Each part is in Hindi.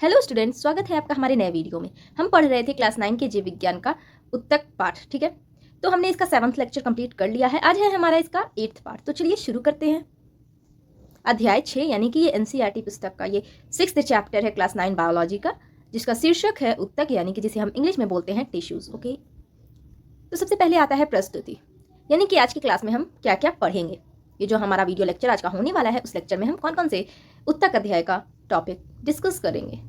हेलो स्टूडेंट्स, स्वागत है आपका हमारे नए वीडियो में। हम पढ़ रहे थे क्लास 9 के जीव विज्ञान का उत्तक पाठ। ठीक है, तो हमने इसका 7वां लेक्चर कंप्लीट कर लिया है। आज है हमारा इसका 8वां पार्ट। तो चलिए शुरू करते हैं। अध्याय 6 यानी कि ये एनसीईआरटी पुस्तक का ये 6th चैप्टर है क्लास 9 बायोलॉजी का, जिसका शीर्षक है उत्तक, यानी कि जिसे हम इंग्लिश में बोलते हैं टिश्यूज। ओके, तो सबसे पहले आता है प्रस्तुति, यानी कि आज की क्लास में हम क्या क्या पढ़ेंगे। ये जो हमारा वीडियो लेक्चर आज का होने वाला है, उस लेक्चर में हम कौन कौन से उत्तक अध्याय का टॉपिक डिस्कस करेंगे।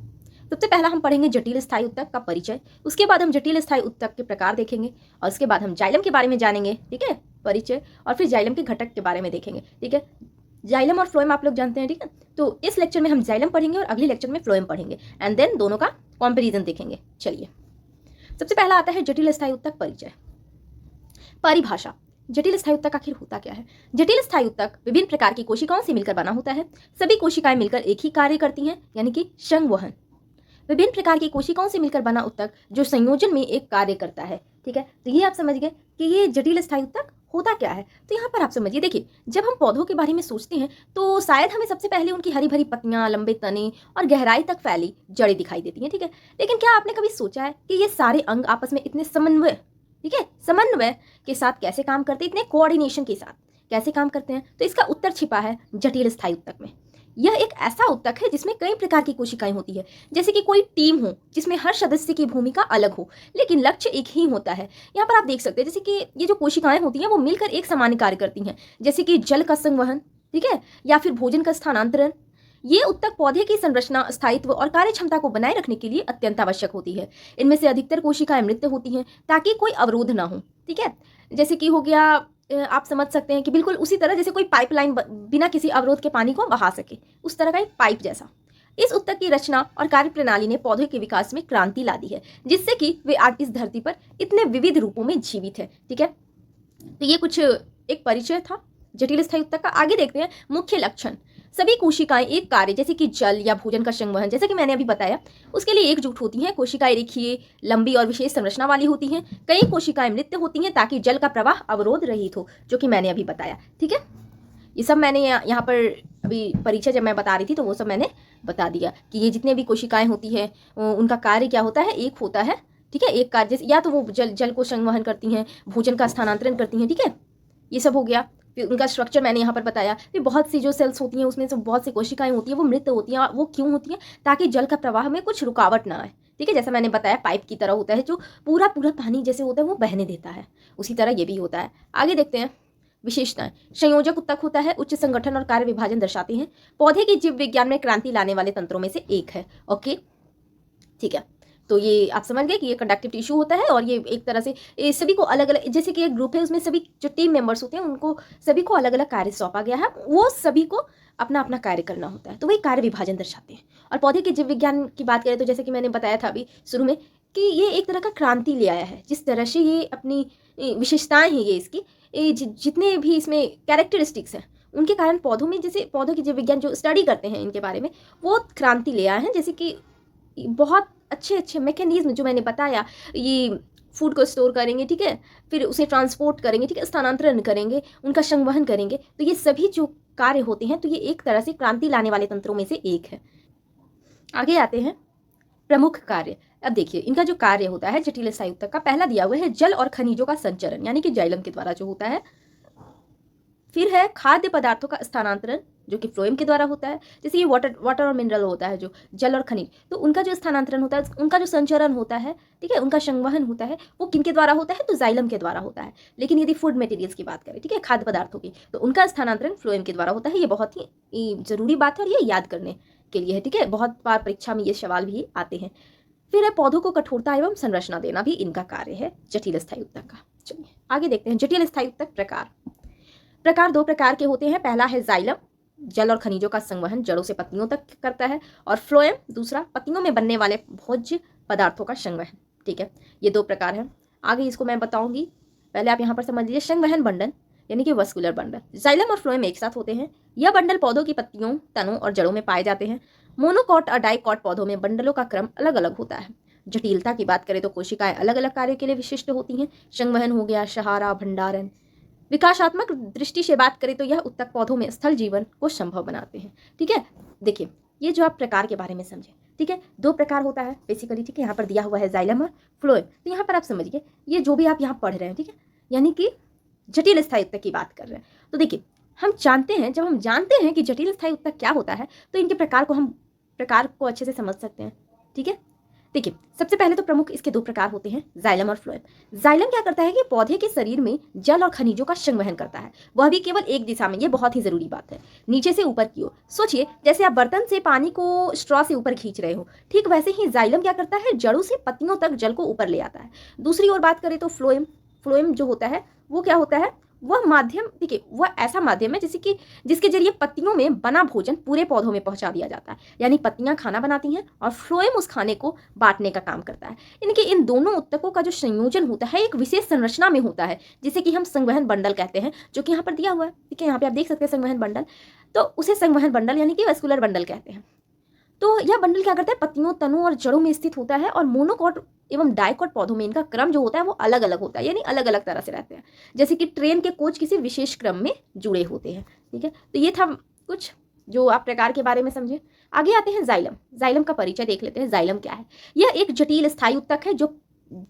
सबसे पहला हम पढ़ेंगे जटिल स्थायी उत्तक का परिचय। उसके बाद हम जटिल स्थायी उत्तक के प्रकार देखेंगे और उसके बाद हम जाइलम के बारे में जानेंगे। ठीक है, परिचय, और फिर जाइलम के घटक के बारे में देखेंगे। ठीक है, जाइलम और फ्लोएम आप लोग जानते हैं। ठीक है, तो इस लेक्चर में हम जाइलम पढ़ेंगे और अगले लेक्चर में फ्लोएम पढ़ेंगे एंड देन दोनों का कंपैरिजन देखेंगे। चलिए, सबसे पहला आता है जटिल स्थायी उत्तक परिचय। परिभाषा, जटिल स्थायी उत्तक आखिर होता क्या है। जटिल स्थायी उत्तक विभिन्न प्रकार की कोशिकाओं से मिलकर बना होता है। सभी कोशिकाएं मिलकर एक ही कार्य करती हैं, यानी कि संवहन। विभिन्न प्रकार की कोशिकाओं से मिलकर बना उत्तक जो संयोजन में एक कार्य करता है। ठीक है, तो ये आप समझ गए कि ये जटिल स्थायी उत्तक होता क्या है। तो यहाँ पर आप समझिए, देखिए, जब हम पौधों के बारे में सोचते हैं तो शायद हमें सबसे पहले उनकी हरी भरी पत्तियां, लंबे तने और गहराई तक फैली जड़ें दिखाई देती हैं। ठीक है, लेकिन क्या आपने कभी सोचा है कि ये सारे अंग आपस में इतने समन्वय, ठीक है, समन्वय के साथ कैसे काम करते हैं, इतने कोऑर्डिनेशन के साथ कैसे काम करते हैं। तो इसका उत्तर छिपा है जटिल स्थायी उत्तक में। यह एक ऐसा उत्तक है जिसमें कई प्रकार की कोशिकाएं होती है, जैसे कि कोई टीम हो जिसमें हर सदस्य की भूमिका अलग हो लेकिन लक्ष्य एक ही होता है। यहाँ पर आप देख सकते हैं जैसे कि ये जो कोशिकाएं होती हैं वो मिलकर एक सामान्य कार्य करती हैं, जैसे कि जल का संवहन, ठीक है, या फिर भोजन का स्थानांतरण। ये उत्तक पौधे की संरचना, स्थायित्व और कार्य क्षमता को बनाए रखने के लिए अत्यंत आवश्यक होती है। इनमें से अधिकतर कोशिकाएं मृत होती हैं ताकि कोई अवरोध ना हो। ठीक है, जैसे कि हो गया, आप समझ सकते हैं कि बिल्कुल उसी तरह जैसे कोई पाइपलाइन बिना किसी अवरोध के पानी को बहा सके, उस तरह का एक पाइप जैसा। इस उत्तक की रचना और कार्यप्रणाली ने पौधे के विकास में क्रांति ला दी है, जिससे कि वे आज इस धरती पर इतने विविध रूपों में जीवित है। ठीक है, तो ये कुछ एक परिचय था जटिल स्थायी उत्तक का। आगे देखते हैं मुख्य लक्षण। सभी कोशिकाएं एक कार्य, जैसे कि जल या भोजन का संवहन, जैसे कि मैंने अभी बताया, उसके लिए एकजुट होती हैं। कोशिकाएं रेखीय, लंबी और विशेष संरचना वाली होती हैं। कई कोशिकाएं मृत होती हैं ताकि जल का प्रवाह अवरोध रहित हो, जो कि मैंने अभी बताया। ठीक है, ये सब मैंने यहाँ पर अभी परिचय जब मैं बता रही थी तो वो सब मैंने बता दिया कि ये जितने भी कोशिकाएं होती हैं उनका कार्य क्या होता है, एक होता है। ठीक है, एक कार्य, जैसे या तो वो जल को संवहन करती हैं, भोजन का स्थानांतरण करती हैं। ठीक है, ये सब हो गया। फिर उनका स्ट्रक्चर मैंने यहाँ पर बताया। फिर बहुत सी जो सेल्स होती हैं उसमें से बहुत सी कोशिकाएं होती हैं वो मृत होती हैं। वो क्यों होती हैं? ताकि जल का प्रवाह में कुछ रुकावट ना आए। ठीक है, जैसा मैंने बताया पाइप की तरह होता है जो पूरा पूरा पानी जैसे होता है वो बहने देता है, उसी तरह ये भी होता है। आगे देखते हैं विशेषताएं। संयोजक उत्तक होता है, उच्च संगठन और कार्य विभाजन दर्शाते हैं। पौधे की जीव विज्ञान में क्रांति लाने वाले तंत्रों में से एक है। ओके, ठीक है, तो ये आप समझ गए कि ये कंडक्टिव टिश्यू होता है और ये एक तरह से ये सभी को अलग अलग, जैसे कि एक ग्रुप है उसमें सभी जो टीम मेंबर्स होते हैं उनको सभी को अलग अलग कार्य सौंपा गया है, वो सभी को अपना अपना कार्य करना होता है, तो वही कार्य विभाजन दर्शाते हैं। और पौधे के जीव विज्ञान की बात करें तो जैसे कि मैंने बताया था अभी शुरू में कि ये एक तरह का क्रांति ले आया है। जिस तरह से ये अपनी विशेषताएं हैं, ये इसकी जितने भी इसमें कैरेक्टरिस्टिक्स हैं उनके कारण पौधों में, जैसे पौधों के जीव विज्ञान जो स्टडी करते हैं इनके बारे में, वो क्रांति ले आए हैं। जैसे कि बहुत अच्छे अच्छे मैकेनिज्म जो मैंने बताया, ये फूड को स्टोर करेंगे, ठीक है, फिर उसे ट्रांसपोर्ट करेंगे, ठीक है, स्थानांतरण करेंगे, उनका संवहन करेंगे, तो ये सभी जो कार्य होते हैं तो ये एक तरह से क्रांति लाने वाले तंत्रों में से एक है। आगे आते हैं प्रमुख कार्य। अब देखिए इनका जो कार्य होता है जटिल स्थायी उत्तक का, पहला दिया हुआ है जल और खनिजों का संचरण, यानी कि जाइलम के द्वारा जो होता है। फिर है खाद्य पदार्थों का स्थानांतरण, जो कि फ्लोएम के द्वारा होता है। जैसे ये वाटर और मिनरल होता है, जो जल और खनिज, तो उनका जो स्थानांतरण होता है, उनका जो संचरण होता है, ठीक है, उनका संवहन होता है, वो किनके द्वारा होता है? तो जाइलम के द्वारा होता है। लेकिन यदि फूड मटेरियल्स की बात करें, ठीक है, खाद्य पदार्थों की, तो उनका स्थानांतरण फ्लोएम के द्वारा होता है। ये बहुत ही जरूरी बात है और ये याद करने के लिए है। ठीक है, बहुत बार परीक्षा में ये सवाल भी आते हैं। फिर है पौधों को कठोरता एवं संरचना देना, भी इनका कार्य है जटिल स्थायी उत्तक का। चलिए आगे देखते हैं जटिल स्थायी उत्तक प्रकार। प्रकार दो प्रकार के होते हैं। पहला है जाइलम, जल और खनिजों का संवहन जड़ों से पत्तियों तक करता है, और फ्लोएम दूसरा, पत्तियों में बनने वाले भोज्य पदार्थों का संवहन। ठीक है, ये दो प्रकार हैं। आगे इसको मैं बताऊंगी, पहले आप यहाँ पर समझ लीजिए। संवहन बंडल यानी कि वस्कुलर बंडल, जाइलम और फ्लोएम एक साथ होते हैं। यह बंडल पौधों की पत्तियों, तनों और जड़ों में पाए जाते हैं। मोनोकॉट और डाइकॉट पौधों में बंडलों का क्रम अलग अलग होता है। जटिलता की बात करें तो कोशिकाएं अलग अलग कार्यों के लिए विशिष्ट होती हैं। संवहन हो गया, सहारा, भंडारण। विकासात्मक दृष्टि से बात करें तो यह उत्तक पौधों में स्थल जीवन को संभव बनाते हैं। ठीक है, देखिए ये जो आप प्रकार के बारे में समझे, ठीक ठीक है। दो प्रकार होता है बेसिकली, ठीक है। यहाँ पर दिया हुआ है जाइलम और फ्लोएम। तो यहाँ पर आप समझिए, ये जो भी आप यहाँ पढ़ रहे हैं, ठीक है, यानी कि जटिल स्थायी उत्तक की बात कर रहे हैं। तो देखिए, हम जानते हैं, जब हम जानते हैं कि जटिल स्थायी उत्तक क्या होता है, तो इनके प्रकार को अच्छे से समझ सकते हैं, ठीक है। देखिए, सबसे पहले तो प्रमुख इसके दो प्रकार होते हैं, जाइलम और फ्लोएम। जाइलम क्या करता है कि पौधे के शरीर में जल और खनिजों का संवहन करता है, वह भी केवल एक दिशा में। ये बहुत ही जरूरी बात है, नीचे से ऊपर की ओर। सोचिए, जैसे आप बर्तन से पानी को स्ट्रॉ से ऊपर खींच रहे हो, ठीक वैसे ही जाइलम क्या करता है, जड़ों से पत्तियों तक जल को ऊपर ले आता है। दूसरी ओर बात करें तो फ्लोएम जो होता है वो क्या होता है, वह माध्यम, देखिए, वह ऐसा माध्यम है जैसे कि जिसके जरिए पत्तियों में बना भोजन पूरे पौधों में पहुंचा दिया जाता है। यानी पत्तियां खाना बनाती हैं और फ्लोएम उस खाने को बांटने का काम करता है। यानी कि इन दोनों उत्तकों का जो संयोजन होता है एक विशेष संरचना में होता है, जिसे कि हम संवहन बंडल कहते हैं, जो कि यहाँ पर दिया हुआ है, ठीक है। यहाँ पे आप देख सकते हैं संवहन बंडल, तो उसे संवहन बंडल यानी कि वैस्कुलर बंडल कहते हैं। तो यह बंडल क्या करता है, पत्तियों, तनों और जड़ों में स्थित होता है, और मोनोकॉट एवं डाइकॉट पौधों में इनका क्रम जो होता है वो अलग अलग होता है, यानी अलग अलग तरह से रहते हैं, जैसे कि ट्रेन के कोच किसी विशेष क्रम में जुड़े होते हैं, ठीक है। तो ये था कुछ जो आप प्रकार के बारे में समझे। आगे आते हैं जाइलम। जाइलम का परिचय देख लेते हैं। जाइलम क्या है? यह एक जटिल स्थायी उत्तक है जो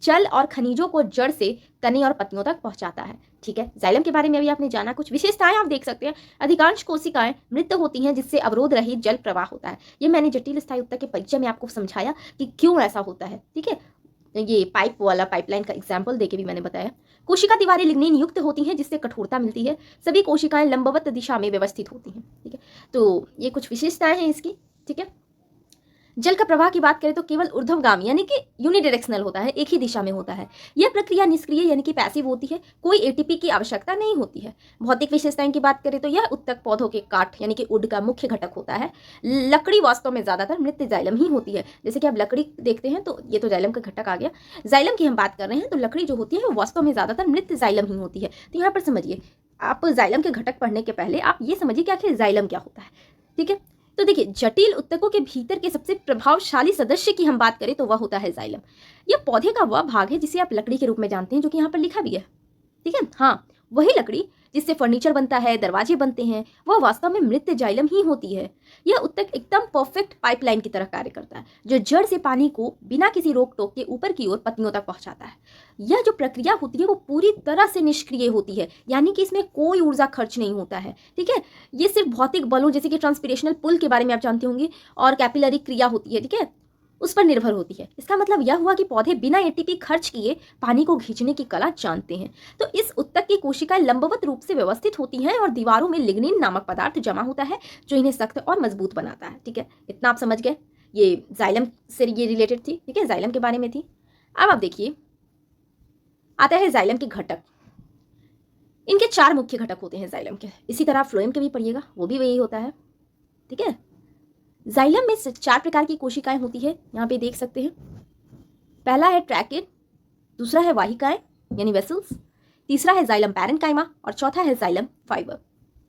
जल और खनिजों को जड़ से तने और पत्तियों तक पहुंचाता है, ठीक है। जाइलम के बारे में अभी आपने जाना। कुछ विशेषताएं आप देख सकते हैं। अधिकांश कोशिकाएं मृत होती हैं, जिससे अवरोध रहित जल प्रवाह होता है। ये मैंने जटिल स्थायी उत्तक के परिचय में आपको समझाया कि क्यों ऐसा होता है, ठीक है। ये पाइप वाला पाइपलाइन का एग्जाम्पल देके भी मैंने बताया। कोशिका दीवारें लिग्निन युक्त होती हैं, जिससे कठोरता मिलती है। सभी कोशिकाएं लंबवत दिशा में व्यवस्थित होती हैं, ठीक है। तो ये कुछ विशेषताएं हैं इसकी, ठीक है। जल का प्रवाह की बात करें तो केवल ऊर्ध्वगामी यानी कि यूनिडायरेक्शनल होता है, एक ही दिशा में होता है। यह प्रक्रिया निष्क्रिय यानी कि पैसिव होती है, कोई एटीपी की आवश्यकता नहीं होती है। भौतिक विशेषताएं की बात करें तो यह उत्तक पौधों के काठ यानी कि वुड का मुख्य घटक होता है। लकड़ी वास्तव में ज्यादातर मृत जाइलम ही होती है। जैसे कि आप लकड़ी देखते हैं तो ये तो जाइलम का घटक आ गया। जाइलम की हम बात कर रहे हैं तो लकड़ी जो होती है वो वास्तव में ज्यादातर मृत जाइलम ही होती है। तो यहाँ पर समझिए, आप जाइलम के घटक पढ़ने के पहले आप ये समझिए कि आखिर जाइलम क्या होता है, ठीक है। तो देखिए, जटिल उत्तकों के भीतर के सबसे प्रभावशाली सदस्य की हम बात करें तो वह होता है जाइलम। यह पौधे का वह भाग है जिसे आप लकड़ी के रूप में जानते हैं, जो कि यहाँ पर लिखा भी है, ठीक है। हाँ, वही लकड़ी जिससे फर्नीचर बनता है, दरवाजे बनते हैं, वह वास्तव में मृत जाइलम ही होती है। यह उत्तक एकदम परफेक्ट पाइपलाइन की तरह कार्य करता है, जो जड़ से पानी को बिना किसी रोक टोक के ऊपर की ओर पत्तियों तक पहुंचाता है। यह जो प्रक्रिया होती है वो पूरी तरह से निष्क्रिय होती है, यानी कि इसमें कोई ऊर्जा खर्च नहीं होता है, ठीक है। ये सिर्फ भौतिक बलों जैसे कि ट्रांसपिरेशनल पुल के बारे में आप जानते होंगे और कैपिलरी क्रिया होती है, ठीक है, उस पर निर्भर होती है। इसका मतलब यह हुआ कि पौधे बिना एटीपी खर्च किए पानी को खींचने की कला जानते हैं। तो इस उत्तक की कोशिकाएं लंबवत रूप से व्यवस्थित होती हैं और दीवारों में लिग्निन नामक पदार्थ जमा होता है, जो इन्हें सख्त और मजबूत बनाता है, ठीक है। इतना आप समझ गए। ये जाइलम से ये रिलेटेड थी, ठीक है, जाइलम के बारे में थी। अब आप देखिए, आता है जाइलम के घटक। इनके 4 मुख्य घटक होते हैं जाइलम के। इसी तरह फ्लोएम के भी पढ़िएगा, वो भी वही होता है, ठीक है। जाइलम में 4 प्रकार की कोशिकाएं होती है, यहाँ पे देख सकते हैं। पहला है ट्रैकिड, दूसरा है वाहिकाएं यानी वेसल्स, तीसरा है जाइलम पैरेन्काइमा और चौथा है जाइलम फाइबर।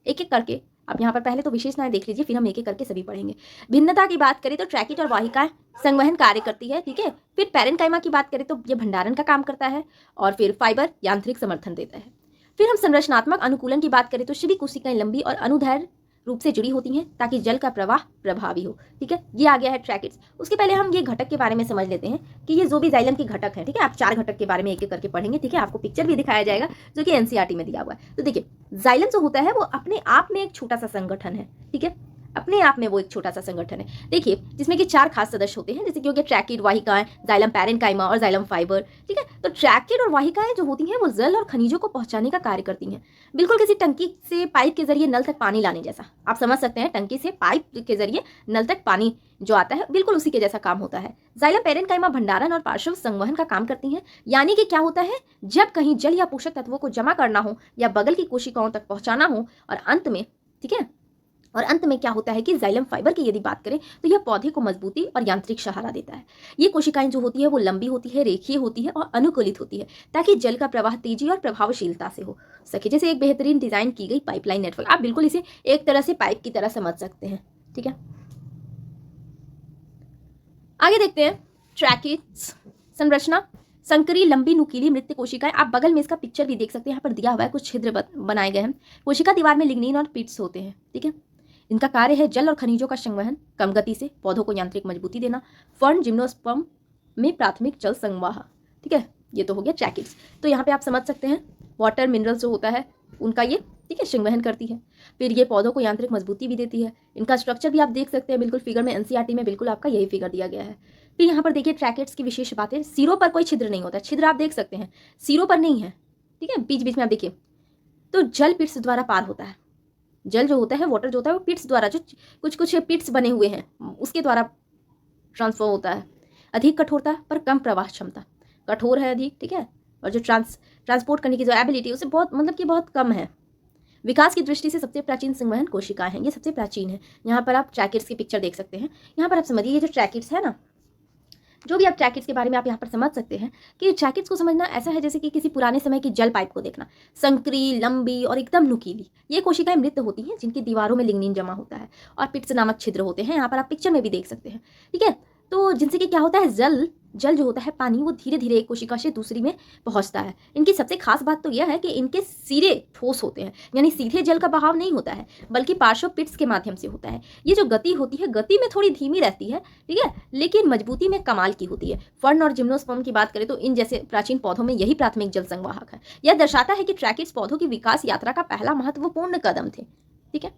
एक एक करके आप यहाँ पर पहले तो विशेषताएं देख लीजिए, फिर हम एक एक करके सभी पढ़ेंगे। भिन्नता की बात करें तो ट्रैकिड और वाहिकाएं संवहन कार्य करती है, ठीक है। फिर पैरेन्काइमा की बात करें तो ये भंडारण का काम करता है, और फिर फाइबर यांत्रिक समर्थन देता है। फिर हम संरचनात्मक अनुकूलन की बात करें तो सभी कोशिकाएं लंबी और अनुदैर्घ्य रूप से जुड़ी होती हैं ताकि जल का प्रवाह प्रभावी हो, ठीक है। ये आ गया है ट्रैकिड्स। उसके पहले हम ये घटक के बारे में समझ लेते हैं कि ये जो भी जाइलम के घटक है, ठीक है। आप 4 घटक के बारे में एक एक करके पढ़ेंगे, ठीक है। आपको पिक्चर भी दिखाया जाएगा जो कि एनसीईआरटी में दिया हुआ है। तो देखिए, जाइलम जो होता है वो अपने आप में एक छोटा सा संगठन है, ठीक है। अपने आप में वो एक छोटा सा संगठन है, देखिए, जिसमें कि 4 खास सदस्य होते हैं, जैसे कि हो गया ट्रैकिड, वाहिकाएं, जाइलम पैरेन्काइमा और जाइलम फाइबर, ठीक है। तो ट्रैकिड और वाहिकाएं जो होती हैं वो जल और खनिजों को पहुंचाने का कार्य करती हैं, बिल्कुल किसी टंकी से पाइप के जरिए नल तक पानी लाने जैसा। आप समझ सकते हैं, टंकी से पाइप के जरिए नल तक पानी जो आता है बिल्कुल उसी के जैसा काम होता है। जाइलम पैरेन्काइमा भंडारण और पार्श्व संवहन का काम करती हैं, यानी कि क्या होता है, जब कहीं जल या पोषक तत्वों को जमा करना हो या बगल की कोशिकाओं तक पहुंचाना हो, और अंत में, ठीक है, और अंत में क्या होता है कि जाइलम फाइबर की यदि बात करें तो यह पौधे को मजबूती और यांत्रिक सहारा देता है। ये कोशिकाएं जो होती है वो लंबी होती है, रेखीय होती है और अनुकूलित होती है, ताकि जल का प्रवाह तेजी और प्रभावशीलता से हो सके, जैसे एक बेहतरीन डिजाइन की गई पाइपलाइन नेटवर्क। आप बिल्कुल इसे एक तरह से पाइप की तरह समझ सकते हैं, ठीक है। आगे देखते हैं ट्रैकिड्स। संरचना संकरी लंबी नुकीली मृत कोशिकाएं। आप बगल में इसका पिक्चर भी देख सकते हैं, यहाँ पर दिया हुआ है, कुछ छिद्र बनाए गए हैं। कोशिका दीवार में लिग्निन और पिट्स होते हैं, ठीक है। इनका कार्य है जल और खनिजों का संवहन, कम गति से पौधों को यांत्रिक मजबूती देना। फर्न, जिम्नोस्पर्म में प्राथमिक जल संवाह। ठीक है, ये तो हो गया ट्रैकिड्स। तो यहाँ पे आप समझ सकते हैं वाटर मिनरल्स जो होता है उनका ये, ठीक है, संवहन करती है। फिर ये पौधों को यांत्रिक मजबूती भी देती है। इनका स्ट्रक्चर भी आप देख सकते हैं बिल्कुल फिगर में, एनसीईआरटी में बिल्कुल आपका यही फिगर दिया गया है। फिर यहाँ पर देखिए ट्रैकिड्स की विशेष बातें, सिरों पर कोई छिद्र नहीं होता, छिद्र आप देख सकते हैं सिरों पर नहीं है, ठीक है, बीच बीच में आप देखिए। तो जल पिट्स द्वारा पार होता है। जल जो होता है, वाटर जो होता है वो पिट्स द्वारा, जो कुछ कुछ पिट्स बने हुए हैं उसके द्वारा ट्रांसफर होता है। अधिक कठोरता पर कम प्रवाह क्षमता, कठोर है अधिक, ठीक है, और जो ट्रांसपोर्ट करने की जो एबिलिटी उसे बहुत, मतलब कि बहुत कम है। विकास की दृष्टि से सबसे प्राचीन संवहन कोशिकाएं हैं, ये सबसे प्राचीन है। यहाँ पर आप ट्रैकिड्स की पिक्चर देख सकते हैं। यहाँ पर आप समझिए ये जो ट्रैकिड्स है ना, जो भी आप ट्रैकिड्स के बारे में आप यहाँ पर समझ सकते हैं कि ट्रैकिड्स को समझना ऐसा है जैसे कि किसी पुराने समय की जल पाइप को देखना, संकरी, लंबी और एकदम नुकीली। ये कोशिकाएं मृत होती हैं जिनकी दीवारों में लिग्निन जमा होता है और पिट्स नामक छिद्र होते हैं, यहाँ पर आप पिक्चर में भी देख सकते हैं, ठीक है। तो जिनसे कि क्या होता है, जल जो होता है पानी, वो धीरे धीरे एक कोशिका से दूसरी में पहुंचता है। इनकी सबसे खास बात तो यह है कि इनके सिरे ठोस होते हैं, यानी सीधे जल का बहाव नहीं होता है बल्कि पार्श्व पिट्स के माध्यम से होता है। ये जो गति होती है, गति में थोड़ी धीमी रहती है, ठीक है, लेकिन मजबूती में कमाल की होती है। फर्न और जिम्नोस्पर्म की बात करें तो इन जैसे प्राचीन पौधों में यही प्राथमिक जल संवाहक है। यह दर्शाता है कि ट्रैकिड्स पौधों की विकास यात्रा का पहला महत्वपूर्ण कदम थे, ठीक है।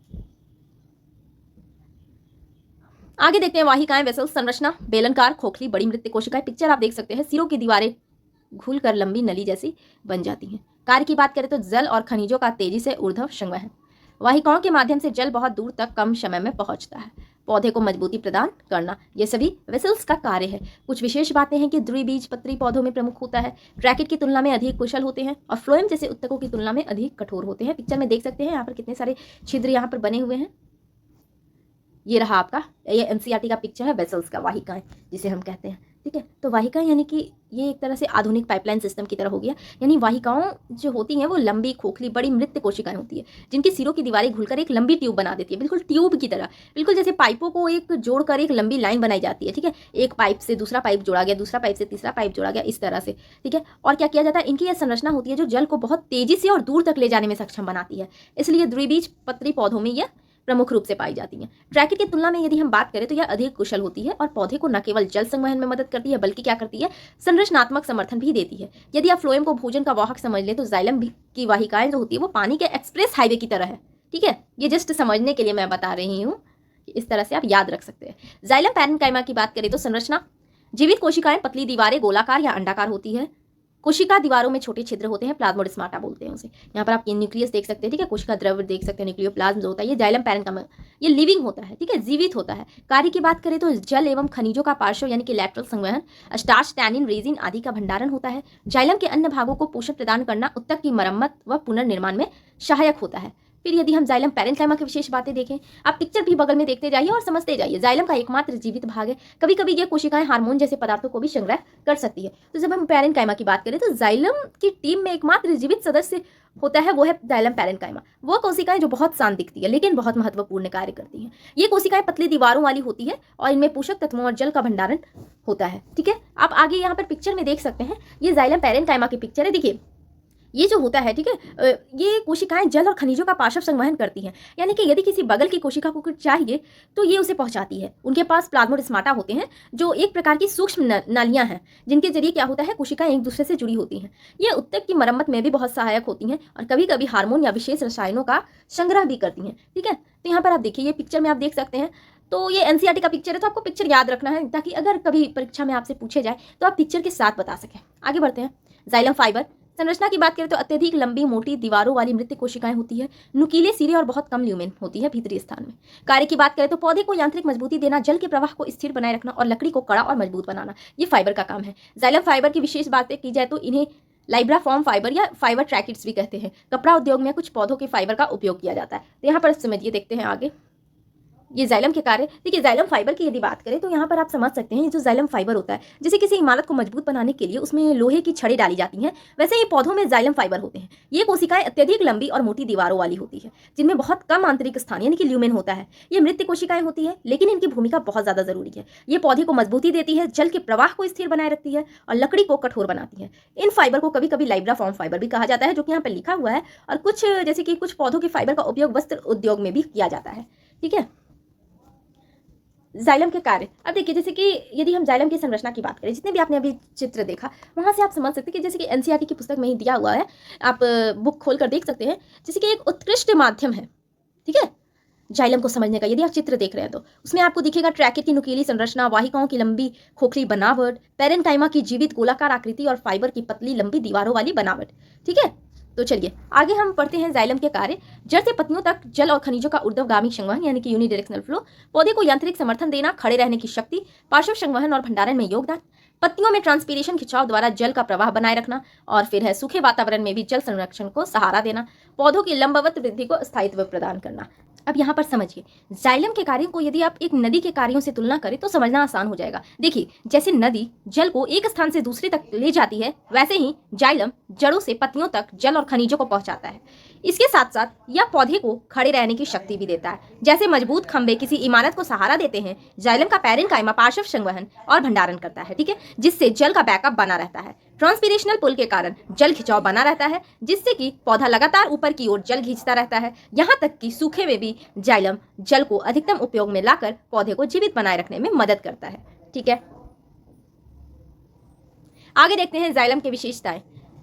आगे देखते हैं वाहिकाएं, वेसल्स, संरचना, बेलनकार, खोखली, बड़ी मृत कोशिकाएं। पिक्चर आप देख सकते हैं, सिरों की दीवारें घुलकर लंबी नली जैसी बन जाती हैं। कार्य की बात करें तो जल और खनिजों का तेजी से ऊर्ध्व संवहन। वाहिकाओं के माध्यम से जल बहुत दूर तक कम समय में पहुंचता है। पौधे को मजबूती प्रदान करना, ये सभी वेसल्स का कार्य है। कुछ विशेष बातें हैं कि द्विबीजपत्री पौधों में प्रमुख होता है, ट्रैकिड की तुलना में अधिक कुशल होते हैं और फ्लोएम जैसे उत्तकों की तुलना में अधिक कठोर होते हैं। पिक्चर में देख सकते हैं यहाँ पर कितने सारे छिद्र यहाँ पर बने हुए हैं। ये रहा आपका, ये एनसीईआरटी का पिक्चर है वेसल्स का, वाहिकाएं जिसे हम कहते हैं, ठीक है। तो वाहिकाएं यानी कि ये एक तरह से आधुनिक पाइपलाइन सिस्टम की तरह हो गया। यानी वाहिकाओं जो होती हैं वो लंबी, खोखली, बड़ी मृत कोशिकाएं होती है जिनकी सिरों की दीवारें घुलकर एक लंबी ट्यूब बना देती है, बिल्कुल ट्यूब की तरह, बिल्कुल जैसे पाइपों को एक जोड़कर एक लंबी लाइन बनाई जाती है, ठीक है। एक पाइप से दूसरा पाइप जोड़ा गया, दूसरा पाइप से तीसरा पाइप जोड़ा गया, इस तरह से, ठीक है। और क्या किया जाता है, इनकी यह संरचना होती है जो जल को बहुत तेजी से और दूर तक ले जाने में सक्षम बनाती है। इसलिए द्विबीजपत्री पौधों में यह प्रमुख रूप से पाई जाती हैं। ट्रैकिड की तुलना में यदि हम बात करें तो यह अधिक कुशल होती है और पौधे को न केवल जल संवहन में मदद करती है बल्कि क्या करती है, संरचनात्मक समर्थन भी देती है। यदि आप फ्लोएम को भोजन का वाहक समझ लें तो जाइलम की वाहिकाएं जो होती है वो पानी के एक्सप्रेस हाईवे की तरह है, ठीक है। ये जस्ट समझने के लिए मैं बता रही हूँ, इस तरह से आप याद रख सकते हैं। जाइलम पैरेन्काइमा की बात करें तो संरचना, जीवित कोशिकाएं पतली दीवारें गोलाकार या अंडाकार होती है। कोशिका दीवारों में छोटे छिद्र होते हैं, प्लाज्मोडेस्माटा बोलते हैं उसे। यहाँ पर आप न्यूक्लियस देख सकते हैं, ठीक है, कोशिका द्रव्य देख सकते हैं, न्यूक्लियोप्लाज्म जो होता है, ये जाइलम पैरेन्काइमा, ये लिविंग होता है, ठीक है, जीवित होता है। कार्य की बात करें तो जल एवं खनिजों का पार्श्व यानी कि लैटरल संवहन, स्टार्च, टैनिन, रेजिन आदि का भंडारण होता है। जाइलम के अन्य भागों को पोषण प्रदान करना उत्तक की मरम्मत व पुनर्निर्माण में सहायक होता है। फिर यदि हम जाइलम पैरेन्काइमा की विशेष बातें देखें, आप पिक्चर भी बगल में देखते जाइए और समझते जाइए। जाइलम का एकमात्र जीवित भाग है। कभी कभी ये कोशिकाएं हार्मोन जैसे पदार्थों को भी संग्रह कर सकती है। तो जब हम पैरेन्काइमा की बात करें तो जाइलम की टीम में एकमात्र जीवित सदस्य होता है वो है जाइलम पैरेन्काइमा। वो कोशिकाएं जो बहुत शांत दिखती है लेकिन बहुत महत्वपूर्ण कार्य करती हैं। ये कोशिकाएं पतली दीवारों वाली होती है और इनमें पोषक तत्वों और जल का भंडारण होता है, ठीक है। आप आगे यहाँ पर पिक्चर में देख सकते हैं, ये जाइलम पैरेन्काइमा की पिक्चर है। देखिए ये जो होता है, ठीक है, ये कोशिकाएं जल और खनिजों का पार्श्व संवहन करती हैं, यानी कि यदि किसी बगल की कोशिका को कुछ चाहिए तो ये उसे पहुंचाती है। उनके पास प्लाज्मोडेस्माटा होते हैं जो एक प्रकार की सूक्ष्म नालियां हैं जिनके जरिए क्या होता है, कोशिकाएं एक दूसरे से जुड़ी होती हैं। ये उत्तक की मरम्मत में भी बहुत सहायक होती हैं और कभी कभी हार्मोन या विशेष रसायनों का संग्रह भी करती हैं, ठीक है। तो यहाँ पर आप देखिए, ये पिक्चर में आप देख सकते हैं। तो ये एनसीईआरटी का पिक्चर है, तो आपको पिक्चर याद रखना है ताकि अगर कभी परीक्षा में आपसे पूछे जाए तो आप पिक्चर के साथ बता सकें। आगे बढ़ते हैं। जाइलम फाइबर, संरचना की बात करें तो अत्यधिक लंबी मोटी दीवारों वाली मृत कोशिकाएं होती है, नुकीले सिरे और बहुत कम ल्यूमेन होती है भीतरी स्थान में। कार्य की बात करें तो पौधे को यांत्रिक मजबूती देना, जल के प्रवाह को स्थिर बनाए रखना और लकड़ी को कड़ा और मजबूत बनाना, ये फाइबर का काम है। जाइलम फाइबर की विशेष बातें की जाए तो इन्हें लाइब्राफॉर्म फाइबर या फाइबर ट्रैकिड्स भी कहते हैं। कपड़ा उद्योग में कुछ पौधों के फाइबर का उपयोग किया जाता है। तो यहाँ पर समझिए, देखते हैं आगे ये जाइलम के कार्य। देखिए जाइलम फाइबर की यदि बात करें तो यहाँ पर आप समझ सकते हैं, ये जो जाइलम फाइबर होता है, जैसे किसी इमारत को मजबूत बनाने के लिए उसमें लोहे की छड़ें डाली जाती हैं, वैसे ही पौधों में जाइलम फाइबर होते हैं। ये कोशिकाएं अत्यधिक लंबी और मोटी दीवारों वाली होती है जिनमें बहुत कम आंतरिक स्थान यानी कि ल्यूमेन होता है। ये मृत कोशिकाएं होती है लेकिन इनकी भूमिका बहुत ज्यादा जरूरी है। ये पौधे को मजबूती देती है, जल के प्रवाह को स्थिर बनाए रखती है और लकड़ी को कठोर बनाती है। इन फाइबर को कभी कभी लाइब्राफॉर्म फाइबर भी कहा जाता है, जो कि यहाँ पर लिखा हुआ है। और कुछ जैसे कि कुछ पौधों के फाइबर का उपयोग वस्त्र उद्योग में भी किया जाता है, ठीक है। जाइलम के कार्य, अब देखिए जैसे कि यदि हम जाइलम की संरचना की बात करें, जितने भी आपने अभी चित्र देखा वहाँ से आप समझ सकते हैं कि जैसे कि एनसीईआरटी की पुस्तक में ही दिया हुआ है, आप बुक खोल कर देख सकते हैं, जैसे कि एक उत्कृष्ट माध्यम है, ठीक है, जाइलम को समझने का। यदि आप चित्र देख रहे हैं तो उसमें आपको दिखेगा ट्रैकेट की नुकीली संरचना, वाहिकाओं की लंबी खोखली बनावट, पेरेन्काइमा की जीवित गोलाकार आकृति और फाइबर की पतली लंबी दीवारों वाली बनावट, ठीक है। तो चलिए आगे हम पढ़ते हैं जाइलम के कार्य। जड़ से पत्तियों तक जल और खनिजों का ऊर्ध्वगामी संवहन यानी कि यूनिडायरेक्शनल फ्लो, पौधे को यांत्रिक समर्थन देना, खड़े रहने की शक्ति, पार्श्व संवहन और भंडारण में योगदान, पत्तियों में ट्रांसपीरेशन खिंचाव द्वारा जल का प्रवाह बनाए रखना, और फिर है सूखे वातावरण में भी जल संरक्षण को सहारा देना, पौधों की लंबवत वृद्धि को स्थायित्व प्रदान करना। अब यहाँ पर समझिए, जाइलम के कार्यों को यदि आप एक नदी के कार्यों से तुलना करें तो समझना आसान हो जाएगा। देखिए जैसे नदी जल को एक स्थान से दूसरे तक ले जाती है, वैसे ही जाइलम जड़ों से पत्तियों तक जल और खनिजों को पहुंचाता है। इसके साथ साथ यह पौधे को खड़े रहने की शक्ति भी देता है। जैसे मजबूत खंभे किसी इमारत को सहारा देते हैं, जाइलम का पेरेन्काइमा पार्श्व संवहन और भंडारण करता है, ठीक है, जिससे जल का बैकअप बना रहता है। ट्रांसपीरेशनल पुल के कारण जल खिंचाव बना रहता है, जिससे कि पौधा लगातार ऊपर की ओर जल खींचता रहता है। यहाँ तक कि सूखे में भी जाइलम जल को अधिकतम उपयोग में लाकर पौधे को जीवित बनाए रखने में मदद करता है, ठीक है। आगे देखते हैं जाइलम की विशेषताएं।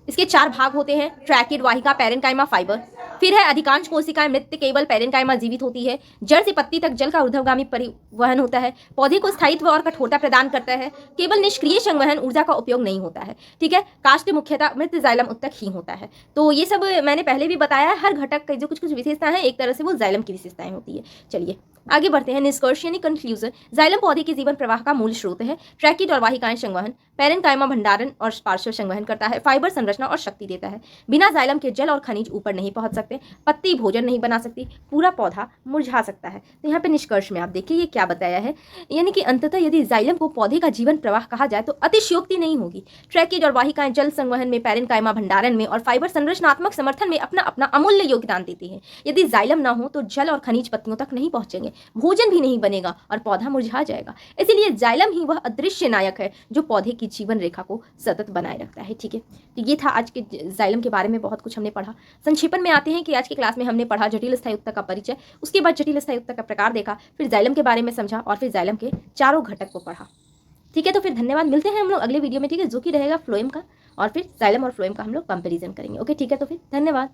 इसके 4 भाग होते हैं, ट्रैकिड, वाहिका, पेरेन्काइमा, फाइबर। फिर है अधिकांश कोशिकाएं मृत, केवल पेरेन्काइमा जीवित होती है। जड़ से पत्ती तक जल का ऊर्ध्वगामी परिवहन होता है, पौधे को स्थायित्व और कठोरता प्रदान करता है। केवल निष्क्रिय संवहन, ऊर्जा का उपयोग नहीं होता है, ठीक है। काष्ठ मुख्यतः मृत जाइलम उत्तक ही होता है। तो ये सब मैंने पहले भी बताया है, हर घटक की जो कुछ कुछ विशेषताएं हैं एक तरह से वो जाइलम की विशेषताएं होती है। चलिए आगे बढ़ते हैं। निष्कर्ष यानी कंक्लूजन, जाइलम पौधे के जीवन प्रवाह का मूल स्रोत है। ट्रैकिड और वाहिकाएं संवहन, पेरेन्काइमा भंडारण और पार्श्व संवहन करता है, फाइबर संरचना और शक्ति देता है। बिना जाइलम के जल और खनिज ऊपर नहीं पहुंच सकते, पत्ती भोजन नहीं बना सकती, पूरा पौधा मुरझा सकता है। तो यहाँ पे निष्कर्ष में आप देखिए ये क्या बताया है, यानी कि अंततः यदि जाइलम को पौधे का जीवन प्रवाह कहा जाए तो अतिशयोक्ति नहीं होगी। ट्रैकिड और वाहिकाएं जल संवहन में, पेरेन्काइमा भंडारण में और फाइबर संरचनात्मक समर्थन में अपना अपना अमूल्य योगदान देती है। यदि जाइलम ना हो तो जल और खनिज पत्तियों तक नहीं पहुंचेंगे, भोजन भी नहीं बनेगा और पौधा मुरझा जाएगा। इसलिए जाइलम ही वह अदृश्य नायक है जो पौधे की जीवन रेखा को सतत बनाए रखता है, ठीक है। तो ये था आज के जाइलम के बारे में, बहुत कुछ हमने पढ़ा। संक्षेपण में आते हैं कि आज की क्लास में हमने पढ़ा जटिल स्थायी उत्तक का परिचय, उसके बाद जटिल स्थायी उत्तक का प्रकार देखा, फिर जाइलम के बारे में समझा और फिर जाइलम के चारों घटक को पढ़ा, ठीक है। तो फिर धन्यवाद, मिलते हैं हम लोग अगले वीडियो में, ठीक है, जो कि रहेगा फ्लोएम का, और फिर जाइलम और फ्लोएम का हम लोग कंपेरिजन करेंगे। ओके ठीक है, तो फिर धन्यवाद।